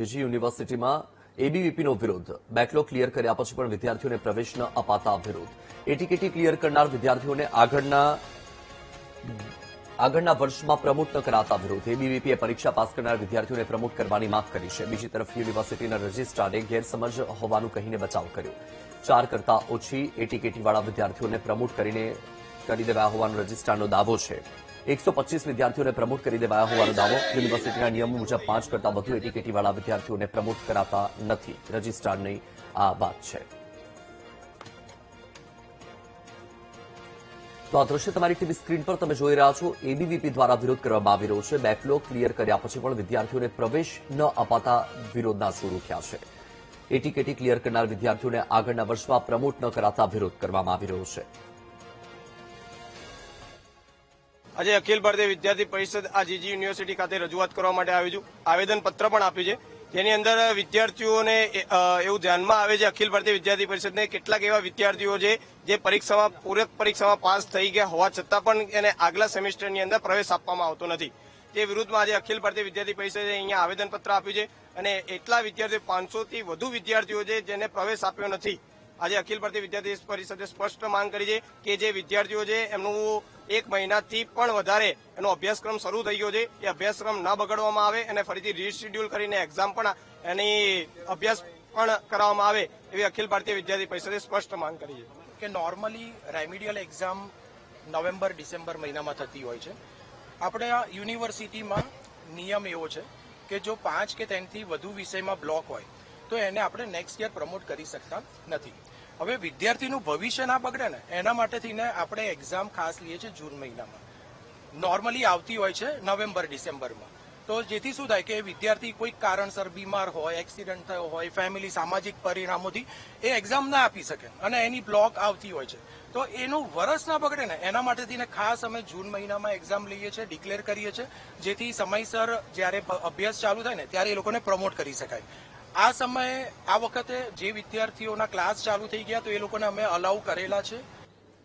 જીજી યુનિવર્સિટીમાં એબીવીપીનો વિરોધ. Backlog clear કર્યા પછી પણ વિદ્યાર્થીઓને પ્રવેશ ન અપાતા વિરોધ. એટીકેટી ક્લિયર કરનાર વિદ્યાર્થીઓને આગળના વર્ષમાં પ્રમોટ ન કરાતા વિરોધ. એબીવીપીએ પરીક્ષા પાસ કરનાર વિદ્યાર્થીઓને પ્રમોટ કરવાની માંગ કરી છે. બીજી તરફ યુનિવર્સિટીના રજિસ્ટ્રારે ગેરસમજ હોવાનું કહીને બચાવ કર્યો. 4 કરતા ઓછી એટીકેટીવાળા વિદ્યાર્થીઓને પ્રમોટ કરી દેવાયા હોવાનો રજિસ્ટ્રારનો દાવો છે. 125 વિદ્યાર્થીઓને પ્રમોટ કરી દેવાયા હોવાનો દાવો. યુનિવર્સિટીના નિયમો મુજબ 5 કરતા વધુ એટીકેટીવાળા વિદ્યાર્થીઓને પ્રમોટ કરાતા નથી. રજિસ્ટ્રારની આ વાત છે. તો આ દ્રશ્ય તમારી ટીવી સ્ક્રીન પર તમે જોઈ રહ્યા છો. એબીવીપી દ્વારા વિરોધ કરવામાં આવી રહ્યો છે. બેકલોગ ક્લિયર કર્યા પછી પણ વિદ્યાર્થીઓને પ્રવેશ ન અપાતા વિરોધના સૂર ઉઠ્યા છે. એટીકેટી ક્લિયર કરનાર વિદ્યાર્થીઓને આગળના વર્ષમાં પ્રમોટ ન કરાતા વિરોધ કરવામાં આવી રહ્યો છે. આજે અખિલ ભારતીય વિદ્યાર્થી પરિષદ આ જીજી યુનિવર્સિટી ખાતે રજૂઆત કરવા માટે આવ્યું છું. આવેદનપત્ર પણ આપ્યું છે, જેની અંદર વિદ્યાર્થીઓને એવું ધ્યાનમાં આવે છે અખિલ ભારતીય વિદ્યાર્થી પરિષદને કેટલાક એવા વિદ્યાર્થીઓ છે જે પરીક્ષામાં પૂરક પરીક્ષામાં પાસ થઈ ગયા હોવા છતાં પણ એને આગલા સેમેસ્ટરની અંદર પ્રવેશ આપવામાં આવતો નથી. તે વિરુદ્ધમાં આજે અખિલ ભારતીય વિદ્યાર્થી પરિષદે અહીંયા આવેદનપત્ર આપ્યું છે અને એટલા વિદ્યાર્થીઓ 500 થી વધુ વિદ્યાર્થીઓ છે જેને પ્રવેશ આપ્યો નથી. આજે અખિલ ભારતીય વિદ્યાર્થી પરિષદે સ્પષ્ટ માંગ કરી છે કે જે વિદ્યાર્થીઓ છે એમનું 1 મહિનાથી પણ વધારે એનો અભ્યાસક્રમ શરૂ થઈ ગયો છે એ અભ્યાસક્રમ ન બગાડવામાં આવે અને ફરીથી રીશેડ્યુલ કરીને એક્ઝામ પણ એની અભ્યાસ પણ કરાવવામાં આવે એવી અખિલ ભારતીય વિદ્યાર્થી પરિષદે સ્પષ્ટ માંગ કરી છે. કે નોર્મલી રેમિડિયલ એક્ઝામ નવેમ્બર-ડિસેમ્બર મહિનામાં થતી હોય છે. આપણે આ યુનિવર્સિટીમાં નિયમ એવો છે કે જો 5 કે તેનાથી વધુ વિષયમાં બ્લોક હોય તો એને આપણે નેક્સ્ટ યર પ્રમોટ કરી શકતા નથી. હવે વિદ્યાર્થીનું ભવિષ્ય ના બગડે ને એના માટે થઈને આપણે એક્ઝામ ખાસ લઈએ છીએ જૂન મહિનામાં. નોર્મલી આવતી હોય છે નવેમ્બર-ડિસેમ્બરમાં. તો જેથી શું થાય કે વિદ્યાર્થી કોઈક કારણસર બીમાર હોય, એક્સિડન્ટ થયો હોય, ફેમિલી સામાજિક પરિણામોથી એ એક્ઝામ ના આપી શકે અને એની બ્લોક આવતી હોય છે. તો એનું વરસ ના બગડે ને એના માટે થઈને ખાસ અમે જૂન મહિનામાં એક્ઝામ લઈએ છીએ, ડિક્લેર કરીએ છીએ, જેથી સમયસર જ્યારે અભ્યાસ ચાલુ થાય ને ત્યારે એ લોકોને પ્રમોટ કરી શકાય. આ સમયે આ વખતે જે વિદ્યાર્થીઓના ક્લાસ ચાલુ થઈ ગયા તો એ લોકોને અમે અલાઉ કરેલા છે